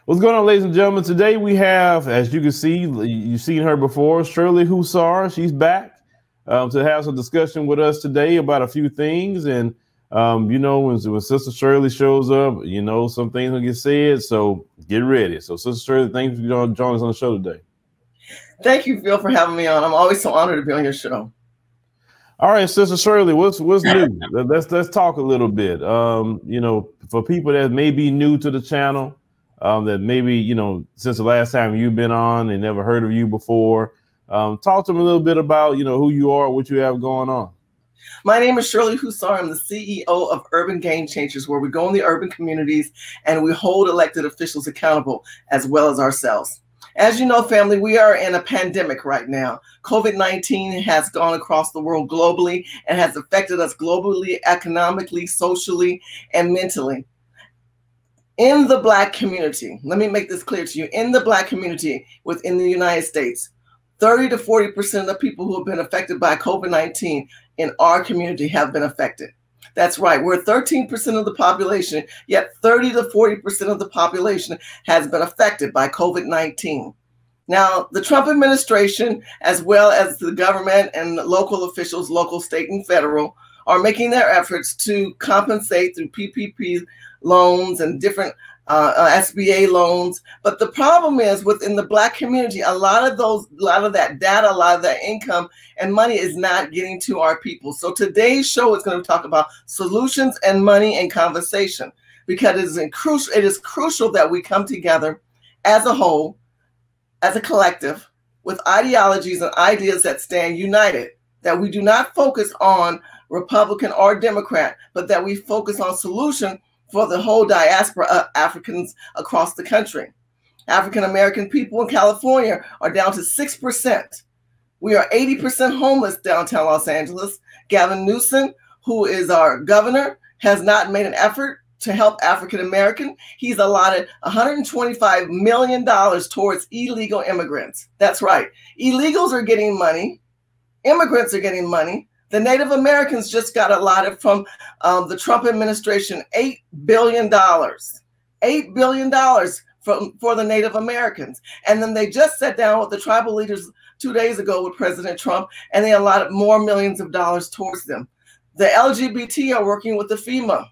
What's going on, ladies and gentlemen? Today we have, as you can see, you've seen her before, Shirley Husar. She's back to have some discussion with us today about a few things. And, you know, when Sister Shirley shows up, you know, some things will get said. So get ready. So, Sister Shirley, thanks for joining us on the show today. Thank you, Phil, for having me on. I'm always so honored to be on your show. All right, Sister Shirley, what's new? Let's talk a little bit. You know, for people that may be new to the channel, that maybe, you know, since the last time you've been on and never heard of you before, talk to them a little bit about, you know, who you are, what you have going on. My name is Shirley Husar. I'm the CEO of Urban Gamechangers, where we go in the urban communities and we hold elected officials accountable as well as ourselves. As you know, family, we are in a pandemic right now. COVID-19 has gone across the world globally and has affected us globally, economically, socially, and mentally. In the Black community, let me make this clear to you, in the Black community within the United States, 30 to 40% of the people who have been affected by COVID-19 in our community have been affected. That's right, we're 13% of the population, yet 30 to 40% of the population has been affected by COVID-19. Now, the Trump administration, as well as the government and local officials, local, state, and federal, are making their efforts to compensate through PPP loans and different SBA loans. But the problem is within the Black community, a lot of that data, a lot of that income and money is not getting to our people. So today's show is going to talk about solutions and money and conversation, because it is crucial that we come together as a whole, as a collective, with ideologies and ideas that stand united, that we do not focus on Republican or Democrat, but that we focus on solution for the whole diaspora of Africans across the country. African American people in California are down to 6%. We are 80% homeless downtown Los Angeles. Gavin Newsom, who is our governor, has not made an effort to help African American. He's allotted $125 million towards illegal immigrants. That's right. Illegals are getting money. Immigrants are getting money. The Native Americans just got allotted from the Trump administration $8 billion. $8 billion for the Native Americans. And then they just sat down with the tribal leaders 2 days ago with President Trump, and they allotted more millions of dollars towards them. The LGBT are working with the FEMA.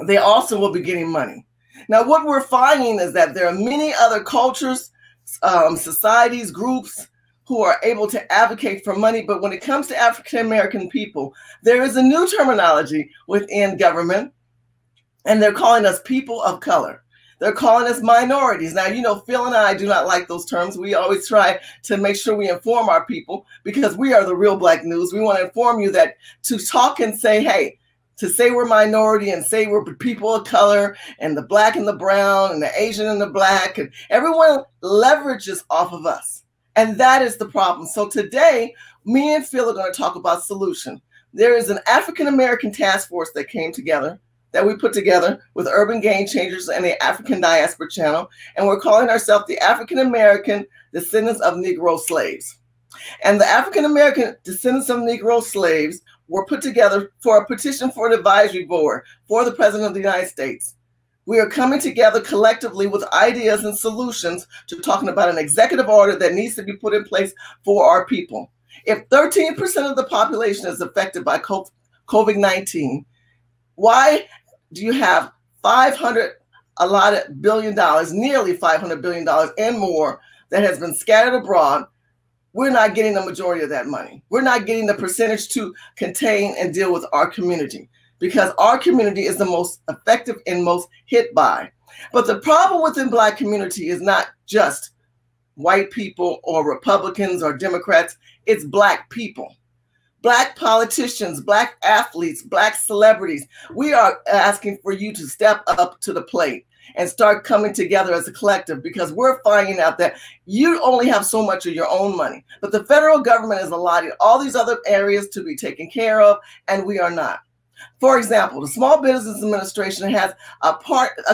They also will be getting money. Now, what we're finding is that there are many other cultures, societies, groups, who are able to advocate for money. But when it comes to African-American people, there is a new terminology within government, and they're calling us people of color. They're calling us minorities. Now, you know, Phil and I do not like those terms. We always try to make sure we inform our people, because we are the real Black news. We want to inform you that to talk and say, hey, to say we're minority and say we're people of color and the Black and the brown and the Asian and the Black, and everyone leverages off of us. And that is the problem. So today, me and Phil are going to talk about solution. There is an African-American task force that came together, that we put together with Urban Gamechangers and the African Diaspora channel. And we're calling ourselves the African-American Descendants of Negro Slaves. And the African-American Descendants of Negro Slaves were put together for a petition for an advisory board for the President of the United States. We are coming together collectively with ideas and solutions to talking about an executive order that needs to be put in place for our people. If 13% of the population is affected by COVID-19, why do you have $500 billion, nearly $500 billion and more that has been scattered abroad? We're not getting the majority of that money. We're not getting the percentage to contain and deal with our community, because our community is the most effective and most hit by. But the problem within Black community is not just white people or Republicans or Democrats, it's Black people. Black politicians, Black athletes, Black celebrities. We are asking for you to step up to the plate and start coming together as a collective, because we're finding out that you only have so much of your own money, but the federal government is allotting all these other areas to be taken care of, and we are not. For example, the Small Business Administration has a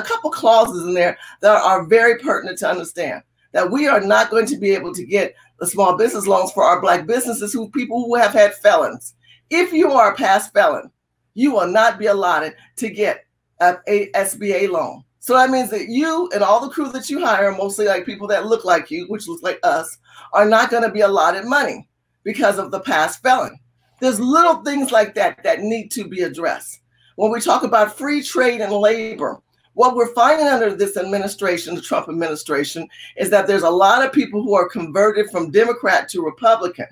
couple clauses in there that are very pertinent to understand, that we are not going to be able to get the small business loans for our Black businesses, people who have had felons. If you are a past felon, you will not be allotted to get a SBA loan. So that means that you and all the crew that you hire, mostly like people that look like you, which look like us, are not going to be allotted money because of the past felon. There's little things like that that need to be addressed. When we talk about free trade and labor, what we're finding under this administration, the Trump administration, is that there's a lot of people who are converted from Democrat to Republican.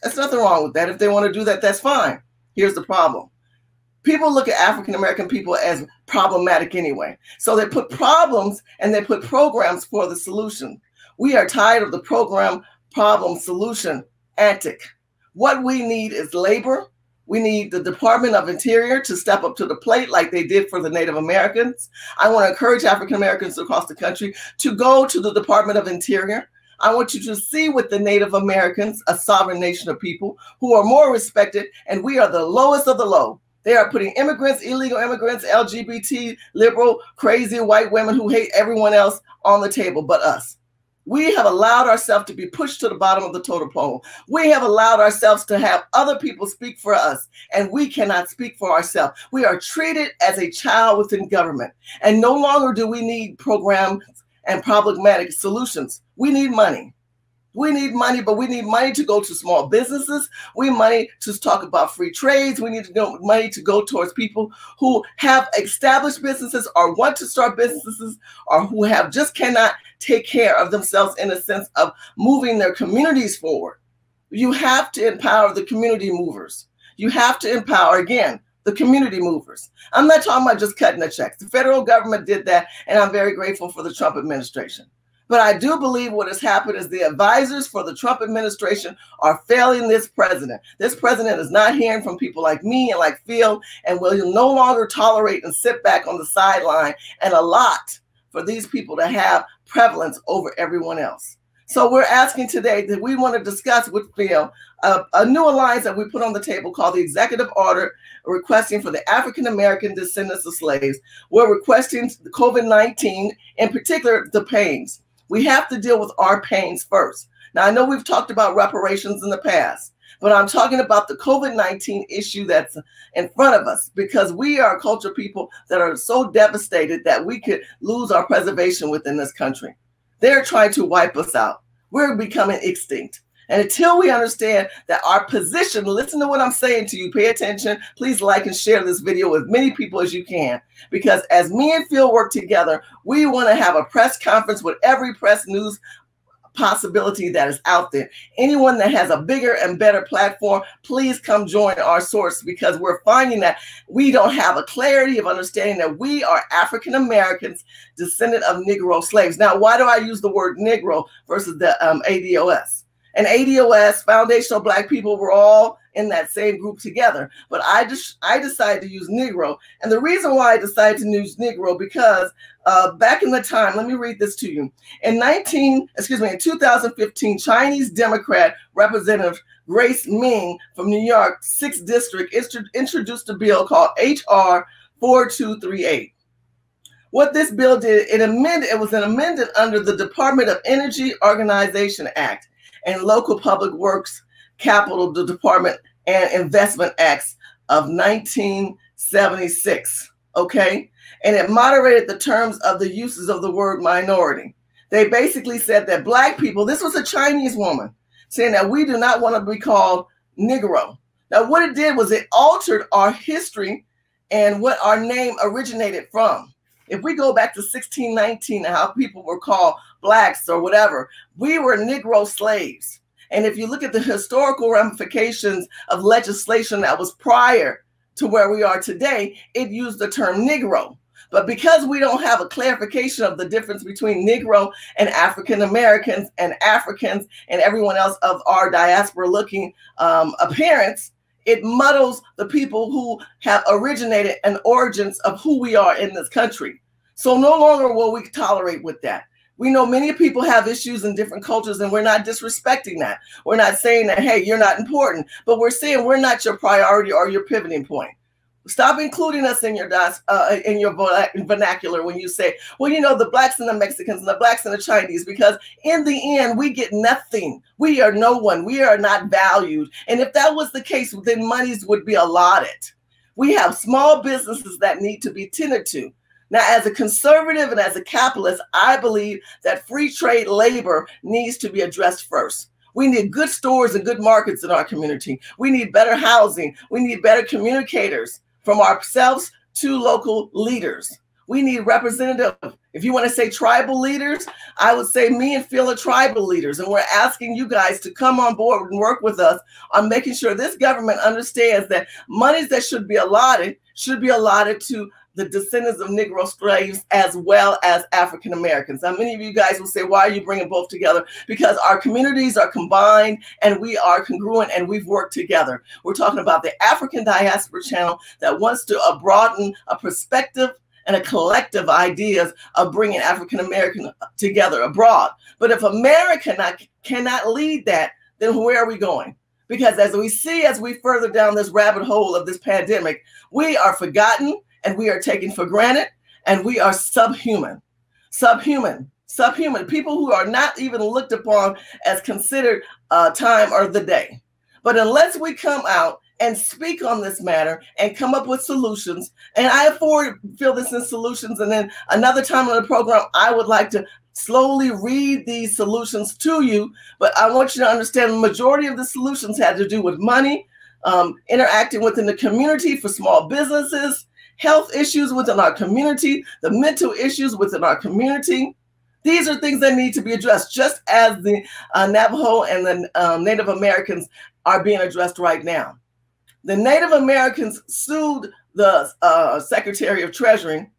There's nothing wrong with that. If they want to do that, that's fine. Here's the problem. People look at African-American people as problematic anyway. So they put problems and they put programs for the solution. We are tired of the program, problem, solution antic. What we need is labor. We need the Department of Interior to step up to the plate like they did for the Native Americans. I want to encourage African-Americans across the country to go to the Department of Interior. I want you to see with the Native Americans, a sovereign nation of people who are more respected, and we are the lowest of the low. They are putting immigrants, illegal immigrants, LGBT, liberal, crazy white women who hate everyone else on the table but us. We have allowed ourselves to be pushed to the bottom of the totem pole. We have allowed ourselves to have other people speak for us, and we cannot speak for ourselves. We are treated as a child within government, and no longer do we need programs and problematic solutions. We need money. We need money, but we need money to go to small businesses. We need money to talk about free trades. We need money to go towards people who have established businesses or want to start businesses or who have just cannot take care of themselves in a sense of moving their communities forward. You have to empower the community movers. You have to empower, again, the community movers. I'm not talking about just cutting the checks. The federal government did that, and I'm very grateful for the Trump administration. But I do believe what has happened is the advisors for the Trump administration are failing this president. This president is not hearing from people like me and like Phil, and will no longer tolerate and sit back on the sideline and allot for these people to have prevalence over everyone else. So we're asking today that we want to discuss with Phil a new alliance that we put on the table called the Executive Order requesting for the African-American descendants of slaves. We're requesting the COVID-19, in particular, the pains. We have to deal with our pains first. Now, I know we've talked about reparations in the past, but I'm talking about the COVID-19 issue that's in front of us, because we are a culture of people that are so devastated that we could lose our preservation within this country. They're trying to wipe us out. We're becoming extinct. And until we understand that our position, listen to what I'm saying to you, pay attention, please like and share this video with many people as you can, because as me and Phil work together, we want to have a press conference with every press news possibility that is out there. Anyone that has a bigger and better platform, please come join our source, because we're finding that we don't have a clarity of understanding that we are African Americans, descendant of Negro slaves. Now, why do I use the word Negro versus the ADOS? And ADOS, Foundational Black People, were all in that same group together. But I decided to use Negro. And the reason why I decided to use Negro, because back in the time, let me read this to you. In 2015, Chinese Democrat Representative Grace Ming from New York 6th District introduced a bill called HR 4238. What this bill did, it was an amendment under the Department of Energy Organization Act and Local Public Works Capital the Department and Investment Acts of 1976, okay? And it moderated the terms of the uses of the word minority. They basically said that Black people, this was a Chinese woman, saying that we do not want to be called Negro. Now, what it did was it altered our history and what our name originated from. If we go back to 1619 and how people were called Blacks or whatever, we were Negro slaves. And if you look at the historical ramifications of legislation that was prior to where we are today, it used the term Negro. But because we don't have a clarification of the difference between Negro and African Americans and Africans and everyone else of our diaspora looking appearance, it muddles the people who have originated and origins of who we are in this country. So no longer will we tolerate with that. We know many people have issues in different cultures, and we're not disrespecting that. We're not saying that, hey, you're not important, but we're saying we're not your priority or your pivoting point. Stop including us in your vernacular when you say, well, you know, the Blacks and the Mexicans and the Blacks and the Chinese, because in the end, we get nothing. We are no one. We are not valued. And if that was the case, then monies would be allotted. We have small businesses that need to be tended to. Now, as a conservative and as a capitalist, I believe that free trade labor needs to be addressed first. We need good stores and good markets in our community. We need better housing. We need better communicators from ourselves to local leaders. We need representative. If you want to say tribal leaders, I would say me and Phil are tribal leaders. And we're asking you guys to come on board and work with us on making sure this government understands that monies that should be allotted to the descendants of Negro slaves as well as African Americans. Now, many of you guys will say, why are you bringing both together? Because our communities are combined and we are congruent and we've worked together. We're talking about the African Diaspora channel that wants to broaden a perspective and a collective ideas of bringing African American together abroad. But if America cannot lead that, then where are we going? Because as we see, as we further down this rabbit hole of this pandemic, we are forgotten and we are taken for granted and we are subhuman. People who are not even looked upon as considered time or the day. But unless we come out and speak on this matter and come up with solutions, and I feel this in solutions, and then another time on the program, I would like to slowly read these solutions to you, but I want you to understand the majority of the solutions had to do with money, interacting within the community for small businesses, health issues within our community, the mental issues within our community. These are things that need to be addressed, just as the Navajo and the Native Americans are being addressed right now. The Native Americans sued the Secretary of Treasury,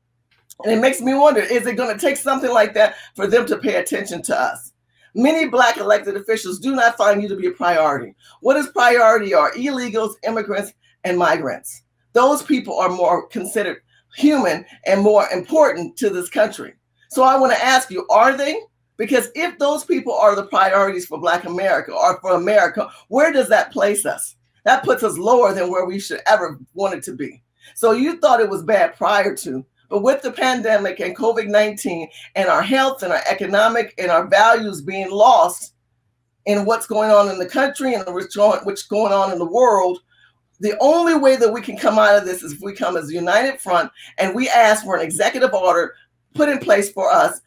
and it makes me wonder, is it going to take something like that for them to pay attention to us? Many Black elected officials do not find you to be a priority. What is priority are illegals, immigrants, and migrants. Those people are more considered human and more important to this country. So I want to ask you, are they? Because if those people are the priorities for Black America or for America, where does that place us? That puts us lower than where we should ever want it to be. So you thought it was bad prior to, but with the pandemic and COVID-19 and our health and our economic and our values being lost in what's going on in the country and what's going on in the world, the only way that we can come out of this is if we come as a united front and we ask for an executive order put in place for us,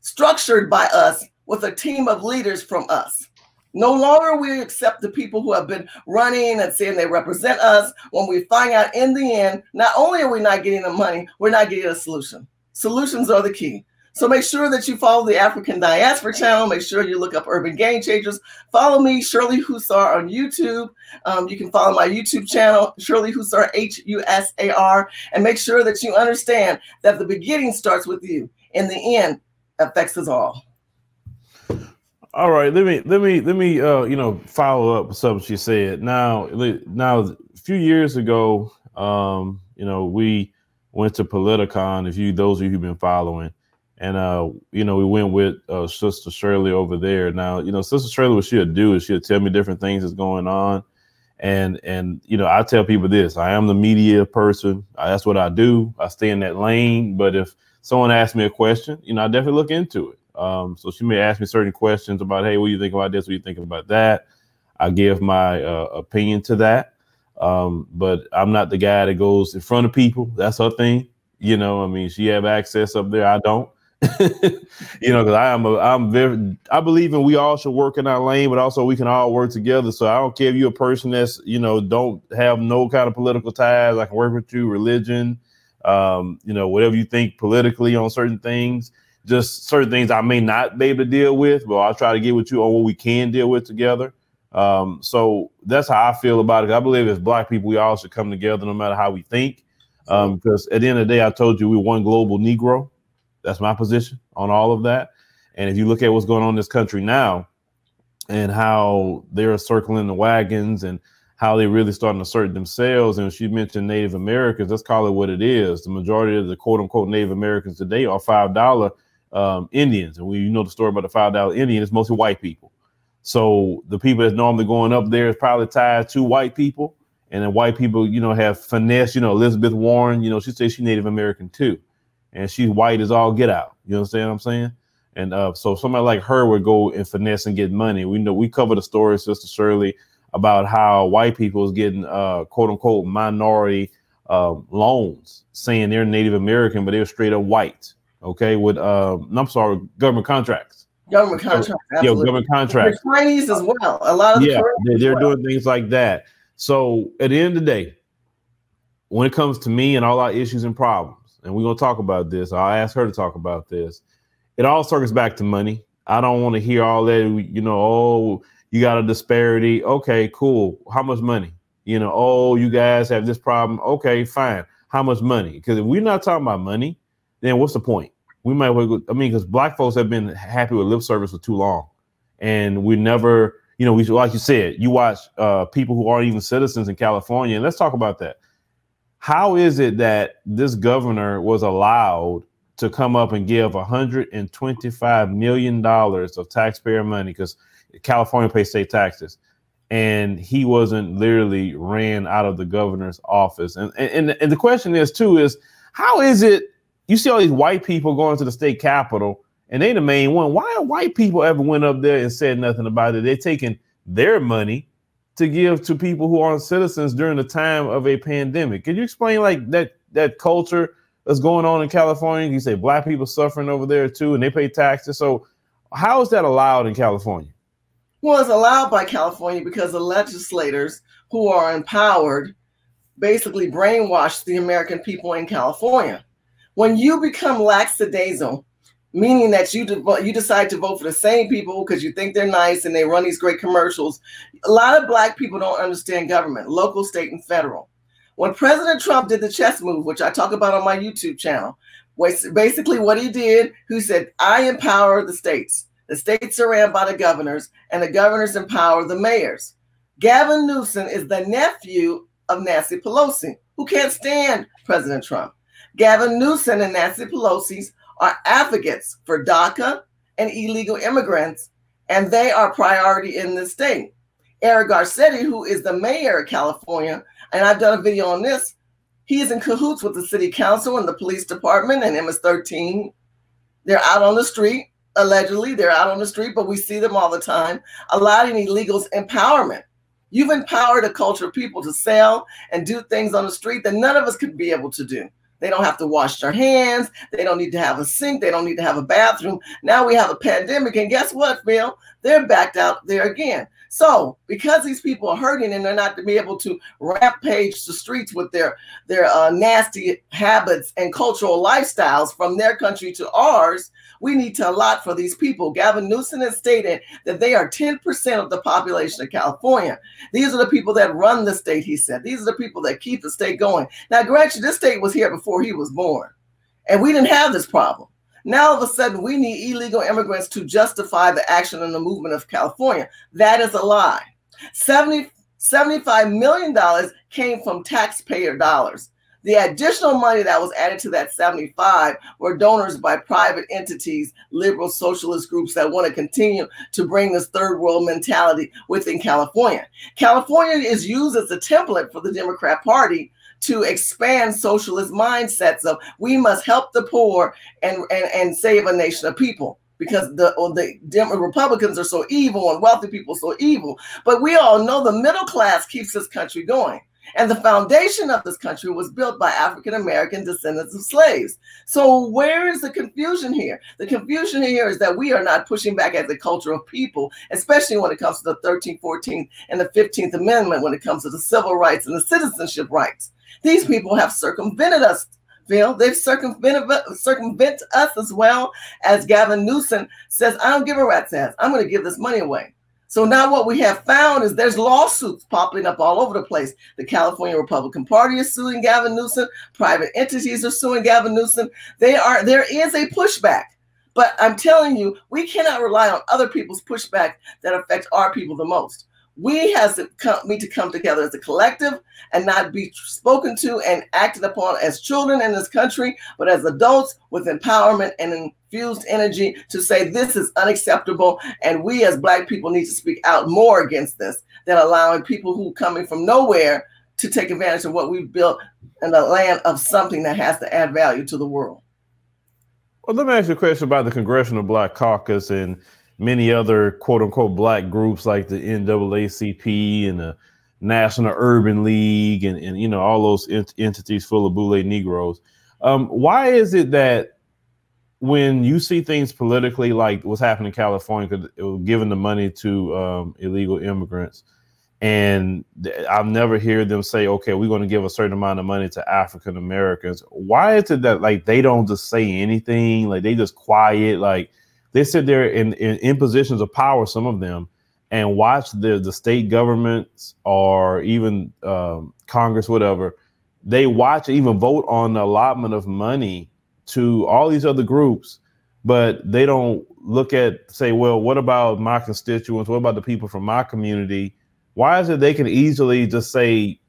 structured by us, with a team of leaders from us. No longer we accept the people who have been running and saying they represent us, when we find out in the end, not only are we not getting the money, we're not getting a solution. Solutions are the key. So make sure that you follow the African Diaspora channel. Make sure you look up Urban Gamechangers. Follow me, Shirley Husar, on YouTube. You can follow my YouTube channel, Shirley Husar, Husar, and make sure that you understand that the beginning starts with you, and the end affects us all. All right, let me follow up with something she said. Now, a few years ago, we went to Politicon. Those of you who've been following. And, we went with Sister Shirley over there. Now, Sister Shirley, what she'll do is she'll tell me different things that's going on. And I tell people this, I am the media person. That's what I do. I stay in that lane. But if someone asks me a question, I definitely look into it. So she may ask me certain questions about, hey, what do you think about this? What do you think about that? I give my opinion to that. But I'm not the guy that goes in front of people. That's her thing. She have access up there. I don't. Because I believe in we all should work in our lane, but also we can all work together. So I don't care if you're a person that's, don't have no kind of political ties. I can work with you, religion, whatever you think politically on certain things. Just certain things I may not be able to deal with, but I'll try to get with you on what we can deal with together. So that's how I feel about it. I believe as Black people, we all should come together no matter how we think. Because at the end of the day, I told you we're one global Negro. That's my position on all of that. And if you look at what's going on in this country now and how they're circling the wagons and how they're really starting to assert themselves. And she mentioned Native Americans, let's call it what it is. The majority of the quote unquote Native Americans today are $5 Indians. And we know the story about the $5 Indian, it's mostly white people. So the people that's normally going up there is probably tied to white people. And then white people, have finesse, Elizabeth Warren, she says she's Native American too. And she's white as all get out. You understand what I'm saying? And so somebody like her would go and finesse and get money. We know we covered a story, Sister Shirley, about how white people is getting quote unquote minority loans saying they're Native American, but they're straight up white. Okay, with I'm sorry, government contracts. Government contracts, absolutely. Yeah, government contracts. The Chinese as well. A lot of the they're doing things like that. So at the end of the day, when it comes to me and all our issues and problems, and we're gonna talk about this, I'll ask her to talk about this. It all circles back to money. I don't want to hear all that, you know, oh, you got a disparity. Okay, cool. How much money? You know, oh, you guys have this problem. Okay, fine. How much money? Because if we're not talking about money, then what's the point? We might well go, I mean, because black folks have been happy with lip service for too long. And we never, you know, we, like you said, you watch people who aren't even citizens in California. And let's talk about that. How is it that this governor was allowed to come up and give $125 million of taxpayer money, because California pays state taxes, and he wasn't literally ran out of the governor's office? And the question is too, is how is it you see all these white people going to the state capitol and they the main one? Why are white people ever went up there and said nothing about it? They're taking their money to give to people who aren't citizens during the time of a pandemic. Can you explain like that culture that's going on in California? You say black people suffering over there too, and they pay taxes. So how is that allowed in California? Well, it's allowed by California because the legislators who are empowered basically brainwash the American people in California. When you become lackadaisical, meaning that you decide to vote for the same people because you think they're nice and they run these great commercials, a lot of black people don't understand government, local, state, and federal. When President Trump did the chess move, which I talk about on my YouTube channel, basically what he did, he said, I empower the states. The states are ran by the governors, and the governors empower the mayors. Gavin Newsom is the nephew of Nancy Pelosi, who can't stand President Trump. Gavin Newsom and Nancy Pelosi are advocates for DACA and illegal immigrants, and they are priority in the state. Eric Garcetti, who is the mayor of California, and I've done a video on this, he is in cahoots with the city council and the police department and MS-13. They're out on the street. Allegedly, they're out on the street, but we see them all the time, allowing illegals empowerment. You've empowered a culture of people to sell and do things on the street that none of us could be able to do. They don't have to wash their hands. They don't need to have a sink. They don't need to have a bathroom. Now we have a pandemic, and guess what, Phil? They're backed out there again. So because these people are hurting and they're not to be able to rampage the streets with their nasty habits and cultural lifestyles from their country to ours, we need to allot for these people. Gavin Newsom has stated that they are 10% of the population of California. These are the people that run the state, he said. These are the people that keep the state going. Now, granted, this state was here before he was born, and we didn't have this problem. Now, all of a sudden, we need illegal immigrants to justify the action and the movement of California. That is a lie. $75 million came from taxpayer dollars. The additional money that was added to that 75 were donors by private entities, liberal socialist groups that want to continue to bring this third world mentality within California. California is used as a template for the Democrat Party to expand socialist mindsets of we must help the poor and save a nation of people, because the Republicans are so evil and wealthy people so evil. But we all know the middle class keeps this country going. And the foundation of this country was built by African-American descendants of slaves. So where is the confusion here? The confusion here is that we are not pushing back as a culture of people, especially when it comes to the 13th, 14th, and the 15th Amendment, when it comes to the civil rights and the citizenship rights. These people have circumvented us, Phil. They've circumvent us as well. As Gavin Newsom says, I don't give a rat's ass. I'm going to give this money away. So now what we have found is there's lawsuits popping up all over the place. The California Republican Party is suing Gavin Newsom. Private entities are suing Gavin Newsom. There is a pushback. But I'm telling you, we cannot rely on other people's pushback that affects our people the most. We need to come together as a collective and not be spoken to and acted upon as children in this country, but as adults with empowerment and infused energy to say this is unacceptable. And we as Black people need to speak out more against this than allowing people who coming from nowhere to take advantage of what we've built in the land of something that has to add value to the world. Well, let me ask you a question about the Congressional Black Caucus and many other quote unquote Black groups like the NAACP and the National Urban League and you know, all those entities full of Boule Negroes. Why is it that when you see things politically, like what's happening in California, because it was giving the money to illegal immigrants, and I've never heard them say, okay, we're going to give a certain amount of money to African Americans. Why is it that like they don't just say anything? Like they just quiet, like they sit there in positions of power, some of them, and watch the state governments or even Congress, whatever. They watch, even vote on the allotment of money to all these other groups, but they don't look at, say, well, what about my constituents? What about the people from my community? Why is it they can easily just say,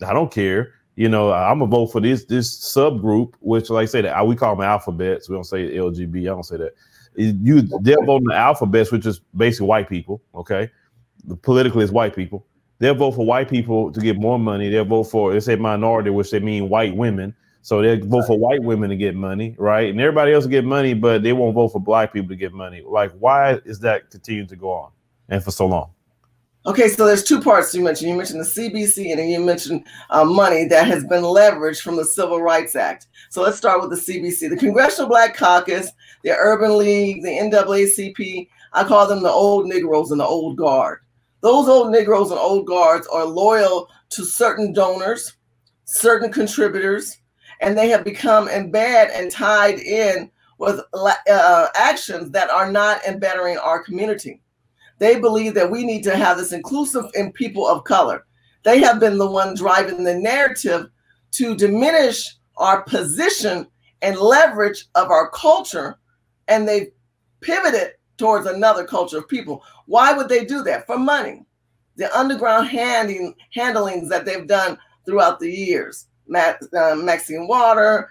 I don't care, you know, I'm gonna vote for this subgroup, which, like I said, we call them alphabets. We don't say LGB. I don't say that. They'll vote in the alphabets, which is basically white people. Okay, politically, it's white people. They'll vote for white people to get more money. They'll vote for, they say minority, which they mean white women. So they'll vote for white women to get money, right? And everybody else will get money, but they won't vote for black people to get money. Like, why is that continuing to go on and for so long? Okay, so there's two parts you mentioned. You mentioned the CBC, and then you mentioned money that has been leveraged from the Civil Rights Act. So let's start with the CBC. The Congressional Black Caucus, the Urban League, the NAACP, I call them the old Negroes and the old guard. Those old Negroes and old guards are loyal to certain donors, certain contributors, and they have become embedded and tied in with actions that are not bettering our community. They believe that we need to have this inclusive in people of color. They have been the one driving the narrative to diminish our position and leverage of our culture, and they pivoted towards another culture of people. Why would they do that? For money. The underground handlings that they've done throughout the years. Maxine Waters,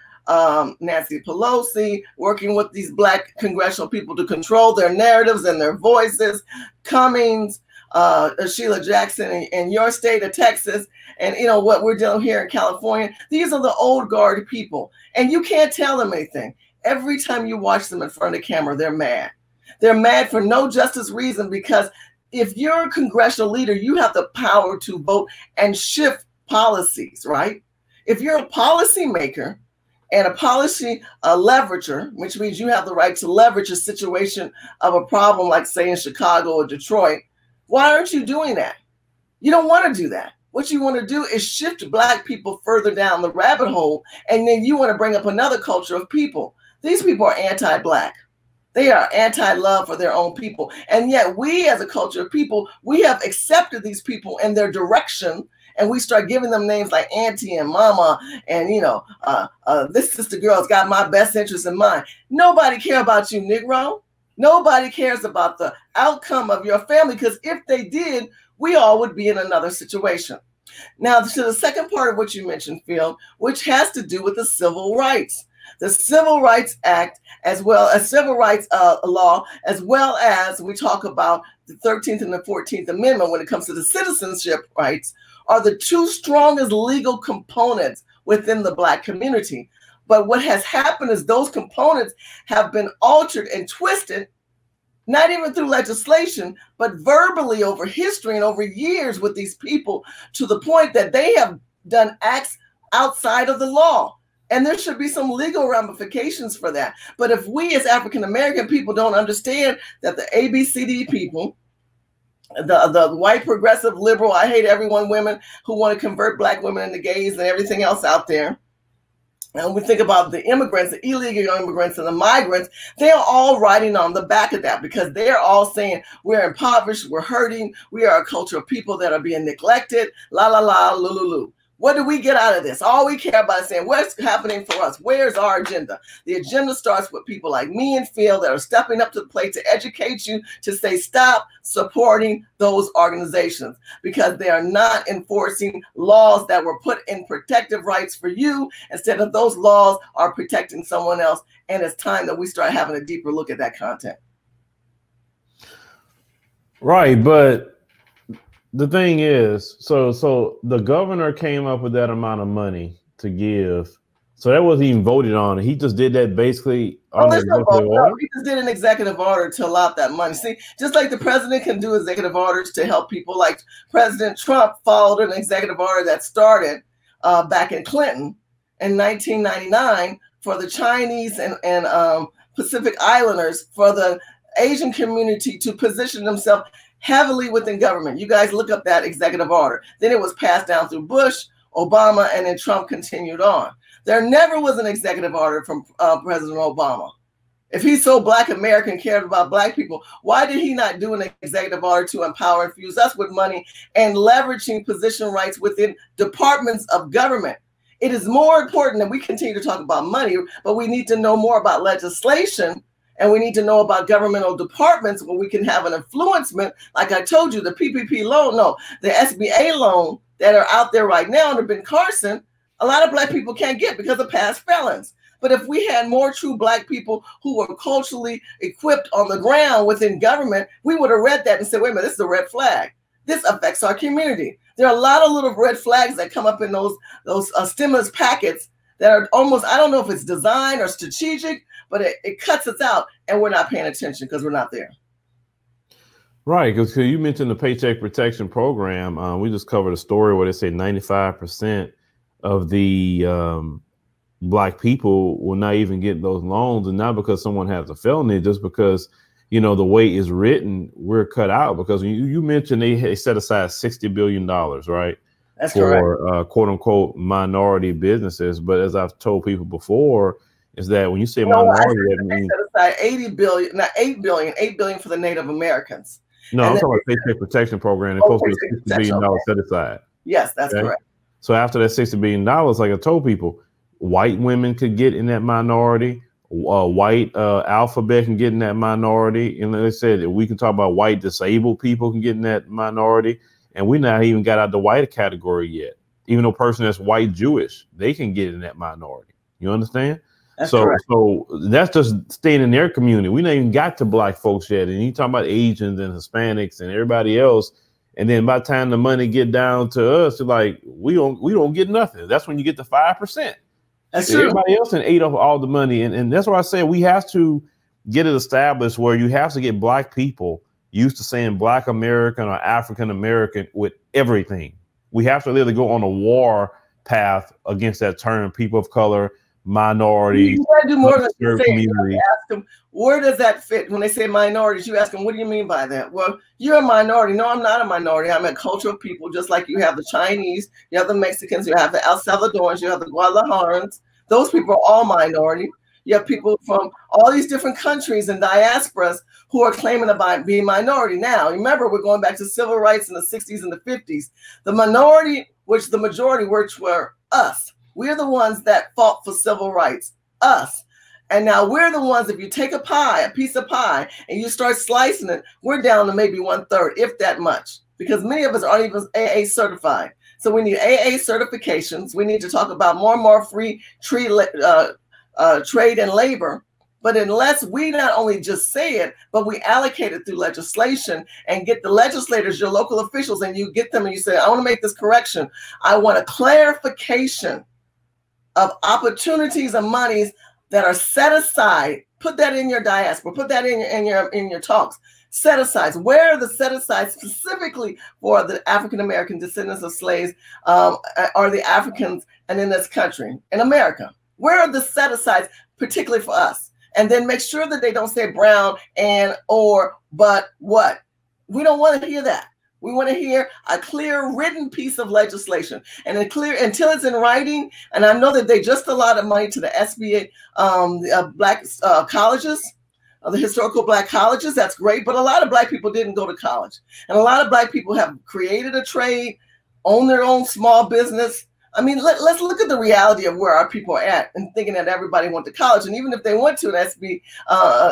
Nancy Pelosi, working with these black congressional people to control their narratives and their voices. Cummings, Sheila Jackson in your state of Texas, and you know what we're doing here in California. These are the old guard people, and you can't tell them anything. Every time you watch them in front of the camera, they're mad. They're mad for no justice reason, because if you're a congressional leader, you have the power to vote and shift policies, right? If you're a policymaker and a policy leverager, which means you have the right to leverage a situation of a problem, like say in Chicago or Detroit, why aren't you doing that? You don't want to do that. What you want to do is shift black people further down the rabbit hole, and then you want to bring up another culture of people. These people are anti-black. They are anti-love for their own people. And yet we as a culture of people, we have accepted these people and their direction, and we start giving them names like auntie and mama, and you know, this sister girl's got my best interest in mind. Nobody cares about you, Negro. Nobody cares about the outcome of your family, because if they did, we all would be in another situation. Now, to the second part of what you mentioned, Phil, which has to do with the civil rights. The Civil Rights Act, as well as civil rights law, as well as we talk about the 13th and the 14th Amendment when it comes to the citizenship rights, are the two strongest legal components within the black community. But what has happened is those components have been altered and twisted, not even through legislation, but verbally over history and over years with these people, to the point that they have done acts outside of the law. And there should be some legal ramifications for that. But if we as African-American people don't understand that the ABCD people, the white progressive liberal, I hate everyone women who want to convert black women into gays and everything else out there. And we think about the immigrants, the illegal immigrants and the migrants, they're all riding on the back of that, because they're all saying we're impoverished, we're hurting, we are a culture of people that are being neglected, la, la, la, lulu. What do we get out of this? All we care about is saying, what's happening for us? Where's our agenda? The agenda starts with people like me and Phil that are stepping up to the plate to educate you, to say, stop supporting those organizations, because they are not enforcing laws that were put in protective rights for you. Instead of those laws are protecting someone else. And it's time that we start having a deeper look at that content. Right, but the thing is, so the governor came up with that amount of money to give So that wasn't even voted on. He just did that basically on the executive order. No, he just did an executive order to allot that money. See, just like the president can do executive orders to help people, like President Trump followed an executive order that started back in Clinton in 1999 for the Chinese and Pacific Islanders, for the Asian community to position themselves heavily within government. You guys look up that executive order. Then it was passed down through Bush, Obama, and then Trump continued on. There never was an executive order from President Obama. If he's so Black American, cared about Black people, why did he not do an executive order to empower and infuse us with money and leveraging position rights within departments of government? It is more important that we continue to talk about money, but we need to know more about legislation, and we need to know about governmental departments where we can have an influencement. Like I told you, the PPP loan, no, the SBA loan that are out there right now under Ben Carson, a lot of Black people can't get because of past felons. But if we had more true Black people who were culturally equipped on the ground within government, we would have read that and said, wait a minute, this is a red flag. This affects our community. There are a lot of little red flags that come up in those stimulus packets that are almost, I don't know if it's design or strategic, but it cuts us out and we're not paying attention because we're not there. Right, because you mentioned the Paycheck Protection Program. We just covered a story where they say 95% of the Black people will not even get those loans, and not because someone has a felony, just because, you know, the way it's written, we're cut out. Because you mentioned they set aside $60 billion, right? That's for quote unquote minority businesses. But as I've told people before, is that when you say minority, that means set aside 80 billion, not 8 billion, 8 billion for the Native Americans. No, I'm talking about Paycheck Protection Program. It's supposed to be $60 billion set aside. Yes, that's correct. So after that $60 billion, like I told people, white women could get in that minority. White alphabet can get in that minority. And they said that we can talk about white disabled people can get in that minority. And we not even got out the white category yet. Even though a person that's white Jewish, they can get in that minority. You understand? That's so correct. So that's just staying in their community. We not even got to Black folks yet. And you talking about Asians and Hispanics and everybody else. And then by the time the money get down to us, like we don't get nothing. That's when you get the 5%. That's true. Everybody else ate up all the money. And that's why I said we have to get it established where you have to get Black people used to saying Black American or African American with everything. We have to literally go on a war path against that term, people of color, minorities. You gotta do more than say, you ask them, where does that fit? When they say minorities, you ask them, what do you mean by that? Well, you're a minority. No, I'm not a minority. I'm a cultural people, just like you have the Chinese, you have the Mexicans, you have the El Salvadorans, you have the Guadalajarans. Those people are all minority. You have people from all these different countries and diasporas who are claiming about being minority. Now, remember, we're going back to civil rights in the 60s and the 50s. The minority, which the majority, which were us. We're the ones that fought for civil rights, us. And now we're the ones, if you take a pie, a piece of pie, and you start slicing it, we're down to maybe 1/3, if that much, because many of us aren't even AA certified. So we need AA certifications. We need to talk about more and more free trade and labor. But unless we not only just say it, but we allocate it through legislation and get the legislators, your local officials, and you get them and you say, I want to make this correction. I want a clarification of opportunities and monies that are set aside. Put that in your diaspora. Put that in your talks. Set aside. Where are the set aside specifically for the African American descendants of slaves or the Africans and in this country, in America? Where are the set asides, particularly for us? And then make sure that they don't say brown and or but what. We don't want to hear that. We want to hear a clear written piece of legislation, and until it's in writing. And I know that they just allotted money to the SBA Black colleges, the historical Black colleges. That's great, but a lot of Black people didn't go to college, and a lot of Black people have created a trade, own their own small business. I mean, let's look at the reality of where our people are at, and thinking that everybody went to college, and even if they went to an SB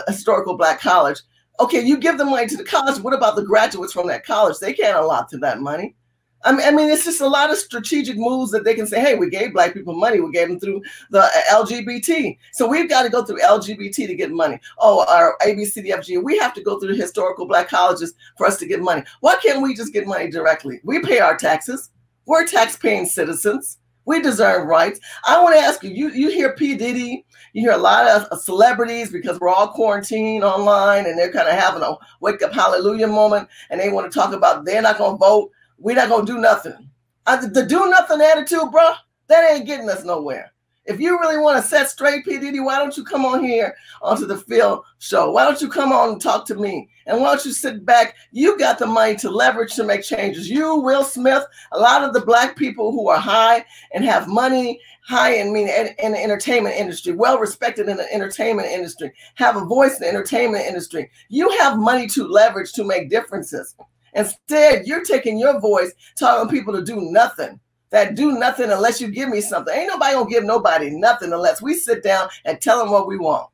historical Black college. Okay, you give the money to the college. What about the graduates from that college? They can't allot to that money. I mean, it's just a lot of strategic moves that they can say, hey, we gave Black people money. We gave them through the LGBT. So we've got to go through LGBT to get money. Oh, our ABCDFG. We have to go through the historical Black colleges for us to get money. Why can't we just get money directly? We pay our taxes. We're tax-paying citizens. We deserve rights. I want to ask you, you hear P. Diddy, you hear a lot of celebrities, because we're all quarantined online and they're kind of having a wake up hallelujah moment, and they want to talk about they're not going to vote. We're not going to do nothing. The do nothing attitude, bro, that ain't getting us nowhere. If you really want to set straight, P. Diddy, why don't you come on here onto the Phil show? Why don't you come on and talk to me? And why don't you sit back? You got the money to leverage to make changes. You, Will Smith, a lot of the black people who are high and have money, high in the entertainment industry, well respected in the entertainment industry, have a voice in the entertainment industry. You have money to leverage to make differences. Instead, you're taking your voice, telling people to do nothing. That do nothing unless you give me something. Ain't nobody gonna give nobody nothing unless we sit down and tell them what we want.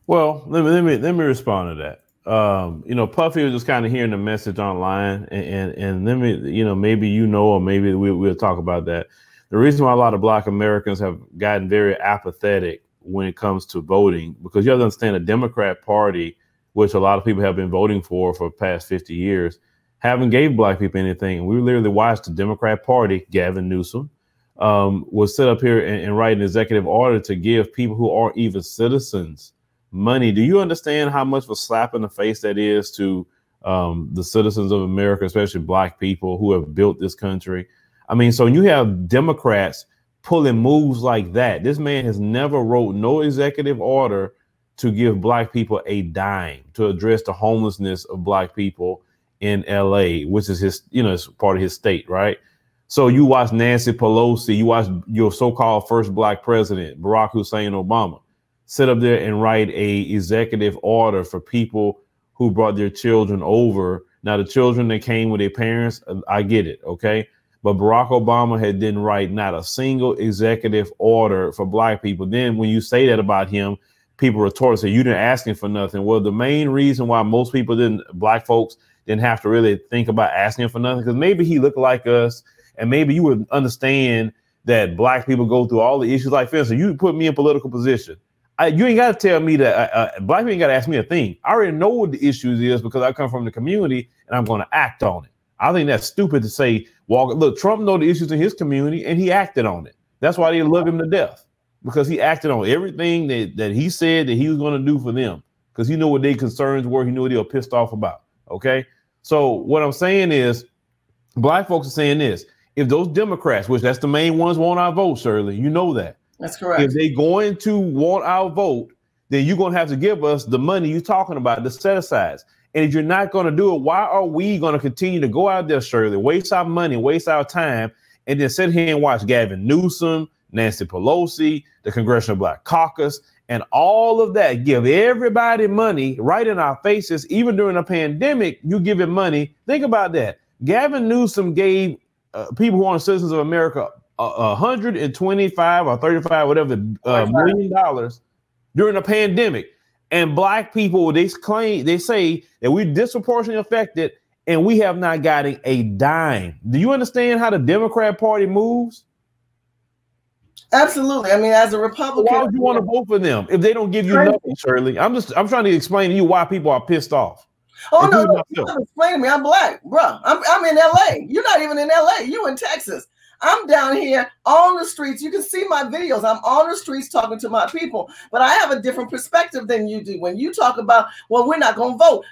Well, let me respond to that. You know, Puffy was just kind of hearing the message online, and let me, you know, maybe you know, or maybe we'll talk about that. The reason why a lot of Black Americans have gotten very apathetic when it comes to voting, because you have to understand the Democrat Party, which a lot of people have been voting for the past 50 years, haven't gave Black people anything. We literally watched the Democrat Party, Gavin Newsom, was set up here and write an executive order to give people who aren't even citizens money. Do you understand how much of a slap in the face that is to the citizens of America, especially Black people who have built this country? I mean, so you have Democrats pulling moves like that. This man has never wrote no executive order to give Black people a dime to address the homelessness of Black people in LA, which is his, you know, it's part of his state, right? So you watch Nancy Pelosi, you watch your so-called first Black president, Barack Hussein Obama, sit up there and write a executive order for people who brought their children over. Now, the children that came with their parents, I get it, okay? But Barack Obama didn't write not a single executive order for Black people. Then when you say that about him, people retort and say, you didn't ask him for nothing. Well, the main reason why most people Black folks didn't have to really think about asking him for nothing, because maybe he looked like us, and maybe you would understand that Black people go through all the issues. Like, for instance, you put me in political position. You ain't got to tell me that Black people ain't got to ask me a thing. I already know what the issues is because I come from the community and I'm going to act on it. I think that's stupid to say, look, Trump know the issues in his community and he acted on it. That's why they love him to death, because he acted on everything that he said that he was going to do for them, because he knew what their concerns were. He knew what they were pissed off about. Okay. So what I'm saying is, Black folks are saying this: if those Democrats, which that's the main ones, want our vote, Shirley, you know that. That's correct. If they're going to want our vote, then you're going to have to give us the money you're talking about, the set asides. And if you're not going to do it, why are we going to continue to go out there, Shirley, waste our money, waste our time, and then sit here and watch Gavin Newsom, Nancy Pelosi, the Congressional Black Caucus, and all of that, give everybody money right in our faces? Even during a pandemic, you give it money. Think about that. Gavin Newsom gave people who aren't citizens of America $125 or 35, whatever, $1 million during a pandemic. And Black people, they say that we're disproportionately affected, and we have not gotten a dime. Do you understand how the Democrat Party moves? Absolutely. I mean, as a Republican, why would you want to vote for them if they don't give you nothing, Shirley? I'm trying to explain to you why people are pissed off. Oh, no, you don't explain to me. I'm Black, bro. I'm in LA. You're not even in LA. You in Texas. I'm down here on the streets. You can see my videos. I'm on the streets talking to my people, but I have a different perspective than you do. When you talk about, well, we're not going to vote,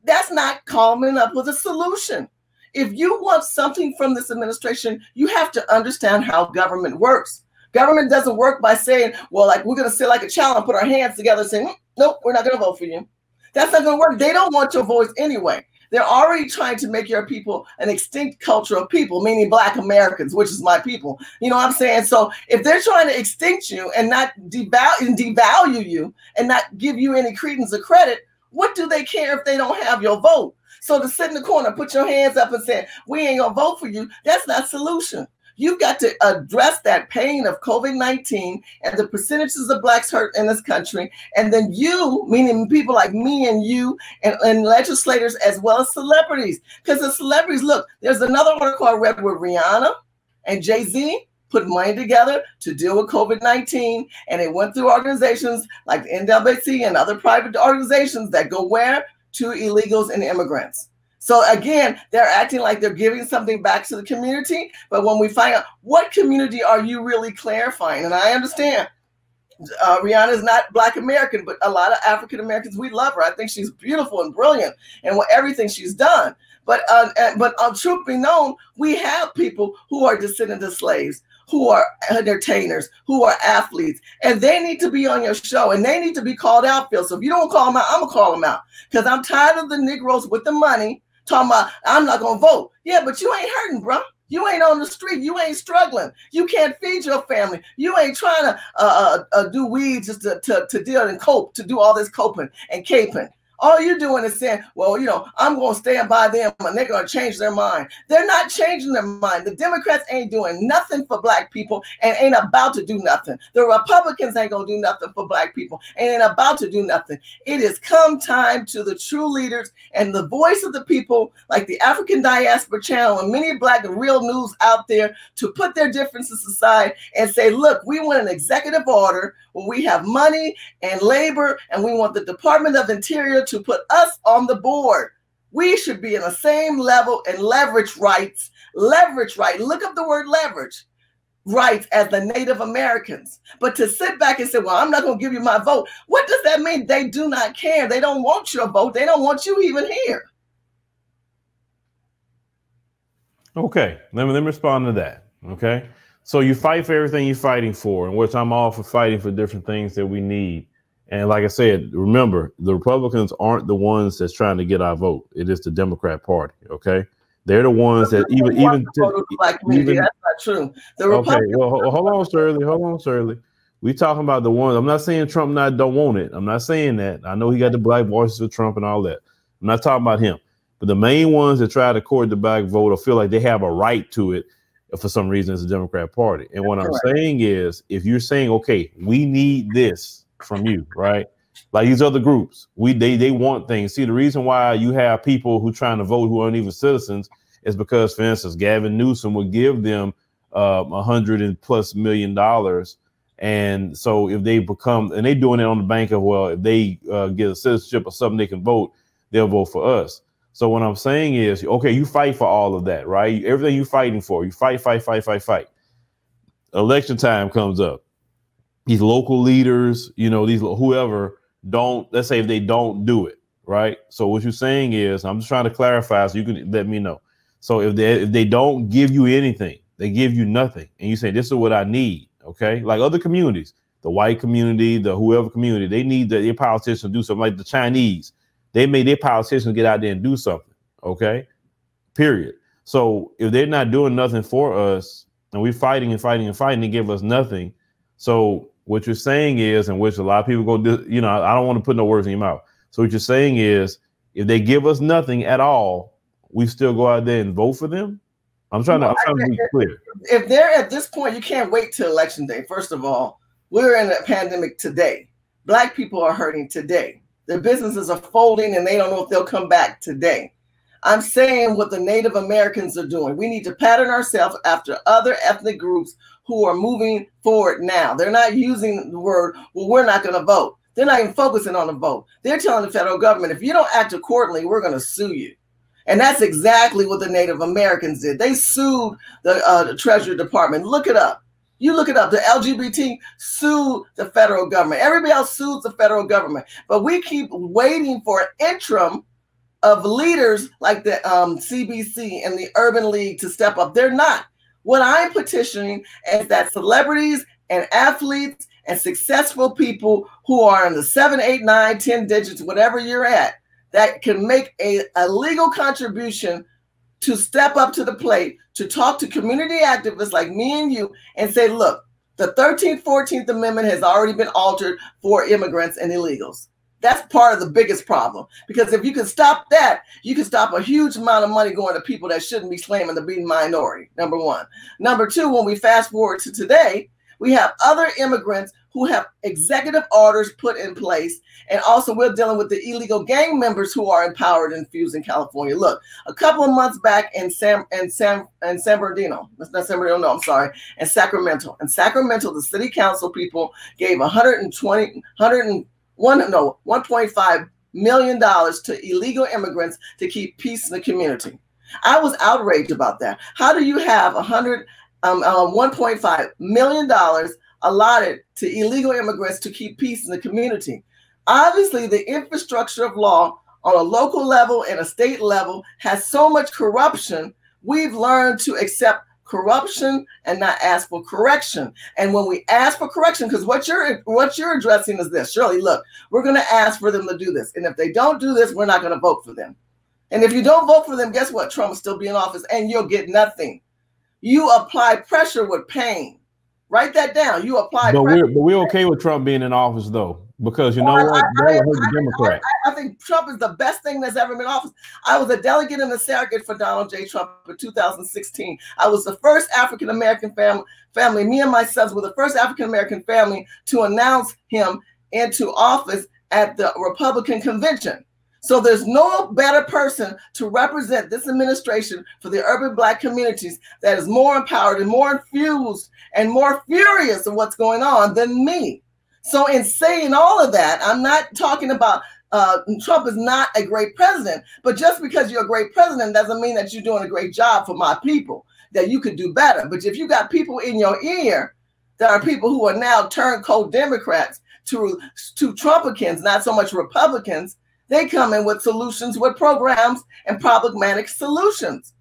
that's not coming up with a solution. If you want something from this administration, you have to understand how government works. Government doesn't work by saying, well, like, we're going to sit like a child and put our hands together and say, nope, we're not going to vote for you. That's not going to work. They don't want your voice anyway. They're already trying to make your people an extinct culture of people, meaning Black Americans, which is my people. You know what I'm saying? So if they're trying to extinct you and not devalue you and not give you any credence or credit, what do they care if they don't have your vote? So to sit in the corner, put your hands up and say, we ain't going to vote for you, that's not a solution. You've got to address that pain of COVID-19 and the percentages of Blacks hurt in this country. And then you, meaning people like me and you and legislators as well as celebrities. Because the celebrities, look, there's another article I read where Rihanna and Jay-Z put money together to deal with COVID-19. And it went through organizations like the NAACP and other private organizations that go where? To illegals and immigrants. So again, they're acting like they're giving something back to the community. But when we find out what community are you really clarifying, and I understand Rihanna is not Black American, but a lot of African Americans, we love her. I think she's beautiful and brilliant and everything she's done. But truth be known, we have people who are descendants of slaves, who are entertainers, who are athletes, and they need to be on your show, and they need to be called out, Phil. So if you don't call them out, I'm gonna call them out, because I'm tired of the Negroes with the money talking about I'm not gonna vote. Yeah, but you ain't hurting, bro. You ain't on the street. You ain't struggling. You can't feed your family. You ain't trying to do weeds just to deal and cope, to do all this coping and caping. All you're doing is saying, well, you know, I'm going to stand by them and they're going to change their mind. They're not changing their mind. The Democrats ain't doing nothing for Black people and ain't about to do nothing. The Republicans ain't going to do nothing for Black people and ain't about to do nothing. It is come time to the true leaders and the voice of the people, like the African Diaspora Channel and many Black and Real News out there, to put their differences aside and say, look, we want an executive order where we have money and labor, and we want the Department of Interior to put us on the board. We should be in the same level and leverage rights. Leverage right. Look up the word leverage rights as the Native Americans. But to sit back and say, well, I'm not going to give you my vote. What does that mean? They do not care. They don't want your vote. They don't want you even here. Okay, let me respond to that. Okay. So you fight for everything you're fighting for, in which I'm all for fighting for different things that we need. And like I said, remember, the Republicans aren't the ones that's trying to get our vote. It is the Democrat Party. OK, they're the ones that even that's not true. The Republicans. Okay, well, hold on, Shirley. Hold on, Shirley. We talking about the ones. I'm not saying Trump don't want it. I'm not saying that. I know he got the black voices of Trump and all that. I'm not talking about him. But the main ones that try to court the black vote or feel like they have a right to it, for some reason, it's the Democrat Party. And what I'm saying is, if you're saying, okay, we need this from you, right? Like these other groups, they want things. See, the reason why you have people who trying to vote who aren't even citizens is because, for instance, Gavin Newsom would give them $100+ million. And so if they become, and they doing it on the bank of, well, if they get a citizenship or something, they can vote, they'll vote for us. So what I'm saying is, okay, you fight for all of that, right? Everything you're fighting for, you fight. Election time comes up. These local leaders, you know, these whoever don't, let's say if they don't do it, right? So what you're saying is, I'm just trying to clarify so you can let me know. So if they don't give you anything, they give you nothing, and you say, this is what I need, okay? Like other communities, the white community, the whoever community, they need their politicians to do something. Like the Chinese, they made their politicians get out there and do something, okay? Period. So if they're not doing nothing for us, and we're fighting, they give us nothing. So what you're saying is, and which a lot of people go, you know, I don't want to put no words in your mouth. So what you're saying is, if they give us nothing at all, we still go out there and vote for them? I'm trying to be clear. If they're at this point, you can't wait till election day. First of all, we're in a pandemic today. Black people are hurting today. Their businesses are folding and they don't know if they'll come back today. I'm saying what the Native Americans are doing. We need to pattern ourselves after other ethnic groups who are moving forward now. They're not using the word, well, we're not going to vote. They're not even focusing on the vote. They're telling the federal government, if you don't act accordingly, we're going to sue you. And that's exactly what the Native Americans did. They sued the Treasury Department. Look it up. You look it up. The LGBT sued the federal government. Everybody else sues the federal government. But we keep waiting for an interim of leaders like the CBC and the Urban League to step up. They're not. What I'm petitioning is that celebrities and athletes and successful people who are in the 7, 8, 9, 10 digits, whatever you're at, that can make a legal contribution to step up to the plate, to talk to community activists like me and you and say, look, the 13th, 14th Amendment has already been altered for immigrants and illegals. That's part of the biggest problem. Because if you can stop that, you can stop a huge amount of money going to people that shouldn't be claiming to be minority, number one. Number two, when we fast forward to today, we have other immigrants who have executive orders put in place. And also we're dealing with the illegal gang members who are empowered and infused in California. Look, a couple of months back in San Bernardino, not San Bernardino, no, I'm sorry, in Sacramento. In Sacramento, the city council people gave $1.5 million to illegal immigrants to keep peace in the community. I was outraged about that. How do you have $1.5 million allotted to illegal immigrants to keep peace in the community? Obviously, the infrastructure of law on a local level and a state level has so much corruption. We've learned to accept corruption and not ask for correction. And when we ask for correction, because what you're addressing is this, Shirley, look, we're going to ask for them to do this. And if they don't do this, we're not going to vote for them. And if you don't vote for them, guess what? Trump will still be in office and you'll get nothing. You apply pressure with pain. Write that down. You apply pressure. But we're okay with Trump being in office, though, because you know what? That will hurt the Democrats. I think Trump is the best thing that's ever been in office. I was a delegate and a surrogate for Donald J. Trump in 2016. I was the first African-American family. Me and my sons were the first African-American family to announce him into office at the Republican convention. So there's no better person to represent this administration for the urban Black communities that is more empowered and more infused and more furious of what's going on than me. So in saying all of that, I'm not talking about Trump is not a great president, but just because you're a great president doesn't mean that you're doing a great job for my people, that you could do better. But if you got people in your ear that are people who are now turncoat Democrats to Trumpicans, not so much Republicans, they come in with solutions, with programs and problematic solutions.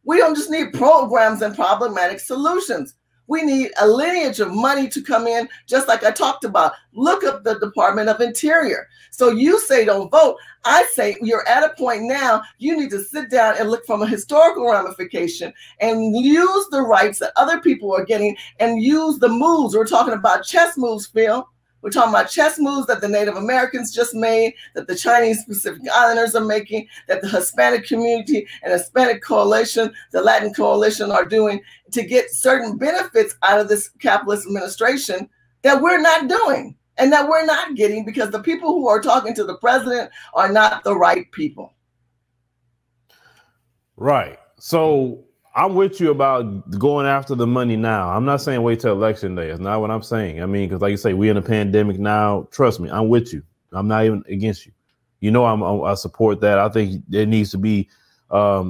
We don't just need programs and problematic solutions. We need a lineage of money to come in, just like I talked about. Look up the Department of Interior. So you say don't vote. I say you're at a point now, you need to sit down and look from a historical ramification and use the rights that other people are getting and use the moves. We're talking about chess moves, Phil. We're talking about chess moves that the Native Americans just made, that the Chinese Pacific Islanders are making, that the Hispanic community and Hispanic coalition, the Latin coalition are doing to get certain benefits out of this capitalist administration that we're not doing and that we're not getting because the people who are talking to the president are not the right people. Right. So I'm with you about going after the money now. I'm not saying wait till election day. It's not what I'm saying. I mean, because like you say, we're in a pandemic now. Trust me, I'm with you. I'm not even against you. You know, I support that. I think it needs to be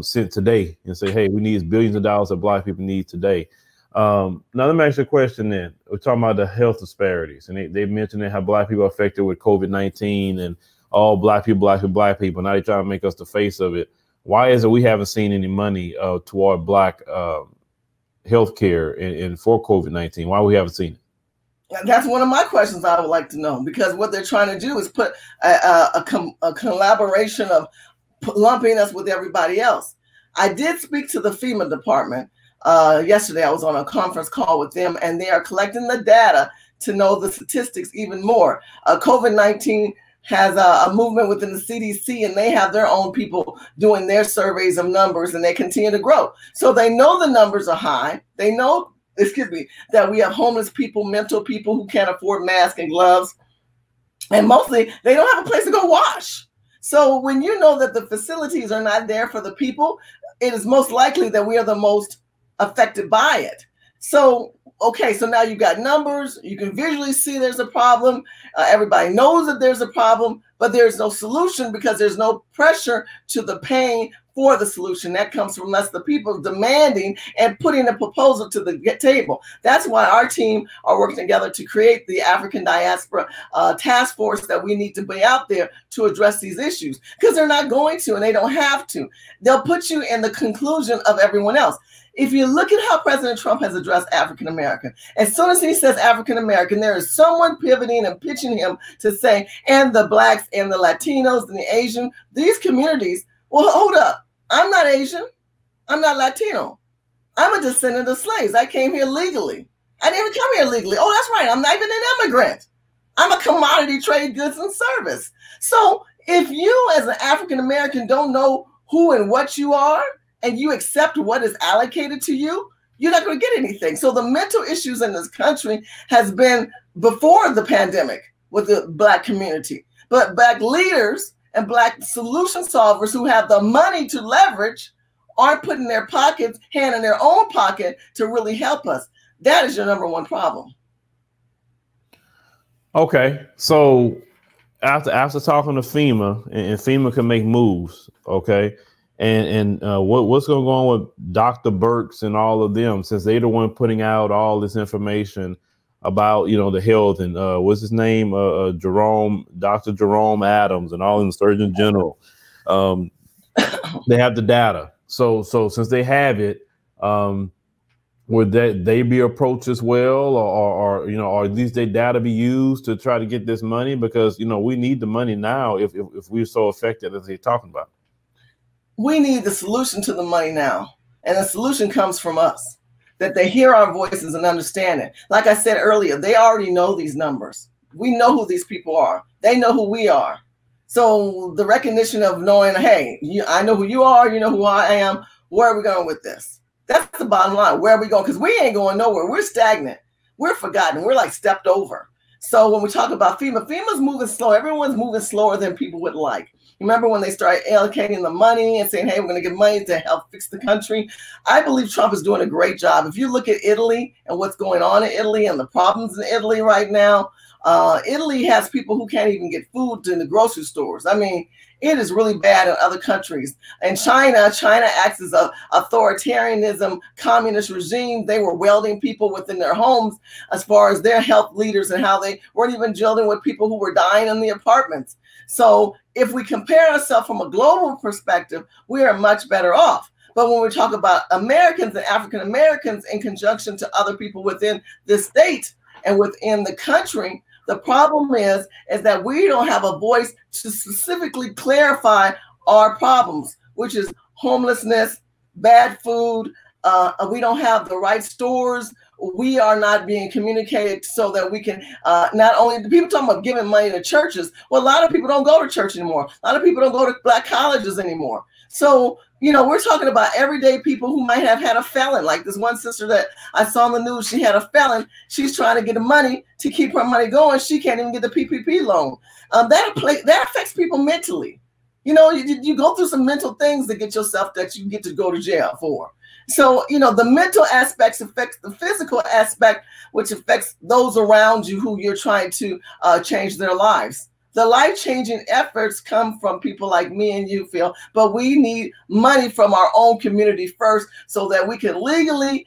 sent today and say, hey, we need billions of dollars that Black people need today. Now, let me ask you a question then. We're talking about the health disparities. And they mentioned how Black people are affected with COVID-19 and all Black people. Now they're trying to make us the face of it. Why is it we haven't seen any money toward Black health care and for COVID-19? Why we haven't seen it? That's one of my questions I would like to know, because what they're trying to do is put a collaboration of lumping us with everybody else. I did speak to the FEMA department yesterday. I was on a conference call with them, and they are collecting the data to know the statistics even more. COVID-19 has a movement within the CDC, and they have their own people doing their surveys of numbers, and they continue to grow. So they know the numbers are high. They know, that we have homeless people, mental people who can't afford masks and gloves, and mostly they don't have a place to go wash. So when you know that the facilities are not there for the people, it is most likely that we are the most affected by it. So, okay, so now you've got numbers, you can visually see there's a problem, everybody knows that there's a problem, but there's no solution because there's no pressure to the pain for the solution. That comes from us, the people, demanding and putting a proposal to the table. That's why our team are working together to create the African Diaspora task force that we need to be out there to address these issues, because they're not going to and they don't have to. They'll put you in the conclusion of everyone else. If you look at how President Trump has addressed African American, as soon as he says African American, there is someone pivoting and pitching him to say, and the Blacks and the Latinos and the Asian, these communities. Well, hold up. I'm not Asian. I'm not Latino. I'm a descendant of slaves. I came here legally. I didn't even come here legally. Oh, that's right. I'm not even an immigrant. I'm a commodity trade goods and service. So if you as an African American don't know who and what you are, and you accept what is allocated to you, you're not going to get anything. So the mental issues in this country has been before the pandemic with the Black community. But Black leaders and Black solution solvers who have the money to leverage aren't putting their pockets, hand in their own pocket to really help us. That is your number one problem. Okay. So after talking to FEMA, and FEMA can make moves, okay. And what's going to go on with Dr. Burks and all of them, since they're the one putting out all this information about, you know, the health, and what's his name, Dr. Jerome Adams, and all in the Surgeon General. They have the data. So since they have it, would they be approached as well, or you know, or at least their data be used to try to get this money? Because, you know, we need the money now if we're so affected as they're talking about. We need the solution to the money now. And the solution comes from us, that they hear our voices and understand it. Like I said earlier, they already know these numbers. We know who these people are. They know who we are. So the recognition of knowing, hey, I know who you are, you know who I am. Where are we going with this? That's the bottom line. Where are we going? Because we ain't going nowhere. We're stagnant. We're forgotten. We're like stepped over. So when we talk about FEMA's moving slow. Everyone's moving slower than people would like. Remember when they started allocating the money and saying, hey, we're going to give money to help fix the country? I believe Trump is doing a great job. If you look at Italy and what's going on in Italy and the problems in Italy right now, Italy has people who can't even get food in the grocery stores. I mean, it is really bad in other countries. And China acts as a authoritarianism, communist regime. They were welding people within their homes as far as their health leaders, and how they weren't even dealing with people who were dying in the apartments. So if we compare ourselves from a global perspective, we are much better off. But when we talk about Americans and African Americans in conjunction to other people within the state and within the country, the problem is that we don't have a voice to specifically clarify our problems, which is homelessness, bad food. We don't have the right stores. We are not being communicated so that we can not only the people talking about giving money to churches. Well, a lot of people don't go to church anymore. A lot of people don't go to Black colleges anymore. So, you know, we're talking about everyday people who might have had a felon. Like this one sister that I saw on the news, she had a felon. She's trying to get the money to keep her money going. She can't even get the PPP loan. That affects people mentally. You know, you go through some mental things to get yourself that you get to go to jail for. So, you know, the mental aspects affects the physical aspect, which affects those around you who you're trying to change their lives. The life-changing efforts come from people like me and you, Phil, but we need money from our own community first so that we can legally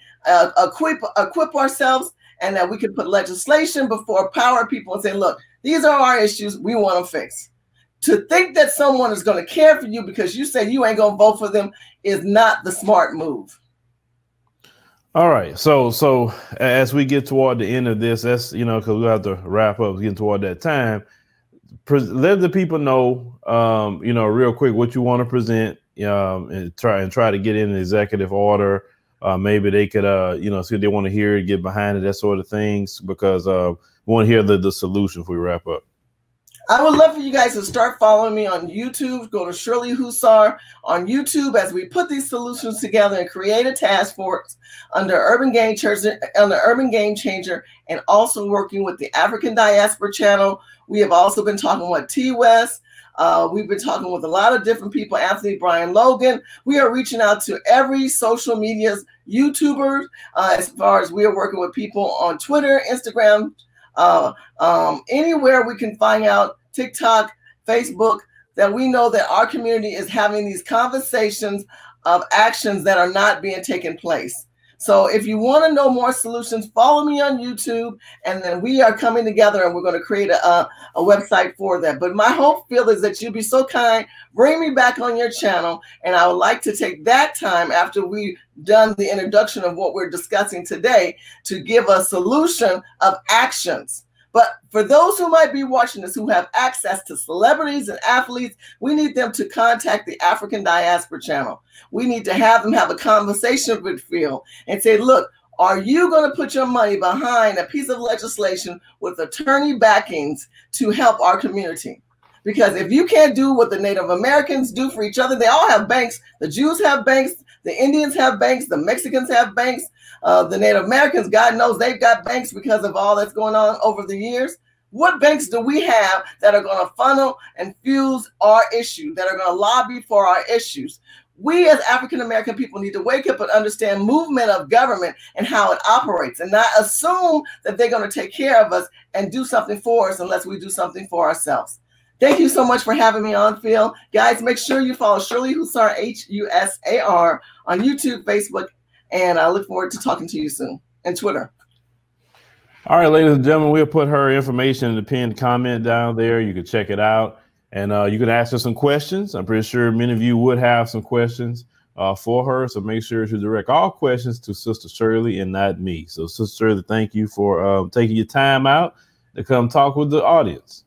equip ourselves, and that we can put legislation before power people and say, look, these are our issues we want to fix. To think that someone is going to care for you because you say you ain't going to vote for them is not the smart move. All right. So as we get toward the end of this, that's, you know, because we'll have to wrap up getting toward that time. Let the people know, you know, real quick what you want to present, and try to get in an executive order. Maybe they could, you know, see if they want to hear it, get behind it, that sort of things, because we want to hear the solution if we wrap up. I would love for you guys to start following me on YouTube. Go to Shirley Husar on YouTube as we put these solutions together and create a task force under Urban Gamechanger, and also working with the African Diaspora channel. We have also been talking with T-West. We've been talking with a lot of different people, Anthony Brian Logan. We are reaching out to every social media's YouTubers, as far as we are working with people on Twitter, Instagram, anywhere we can find out, TikTok, Facebook, that we know that our community is having these conversations of actions that are not being taken place. So if you want to know more solutions, follow me on YouTube, and then we are coming together and we're going to create a website for that. But my hope, Phil, is that you'll be so kind, bring me back on your channel, and I would like to take that time after we've done the introduction of what we're discussing today to give a solution of actions. But for those who might be watching this who have access to celebrities and athletes, we need them to contact the African Diaspora channel. We need to have them have a conversation with Phil and say, look, are you going to put your money behind a piece of legislation with attorney backings to help our community? Because if you can't do what the Native Americans do for each other, they all have banks. The Jews have banks. The Indians have banks. The Mexicans have banks. The Native Americans, God knows they've got banks because of all that's going on over the years. What banks do we have that are going to funnel and fuse our issue, that are going to lobby for our issues? We as African American people need to wake up and understand movement of government and how it operates, and not assume that they're going to take care of us and do something for us unless we do something for ourselves. Thank you so much for having me on, Phil. Guys, make sure you follow Shirley Husar, Husar, on YouTube, Facebook, and I look forward to talking to you soon, and Twitter. All right, ladies and gentlemen, we'll put her information in the pinned comment down there. You can check it out, and you can ask her some questions. I'm pretty sure many of you would have some questions for her, so make sure to direct all questions to Sister Shirley and not me. So, Sister Shirley, thank you for taking your time out to come talk with the audience.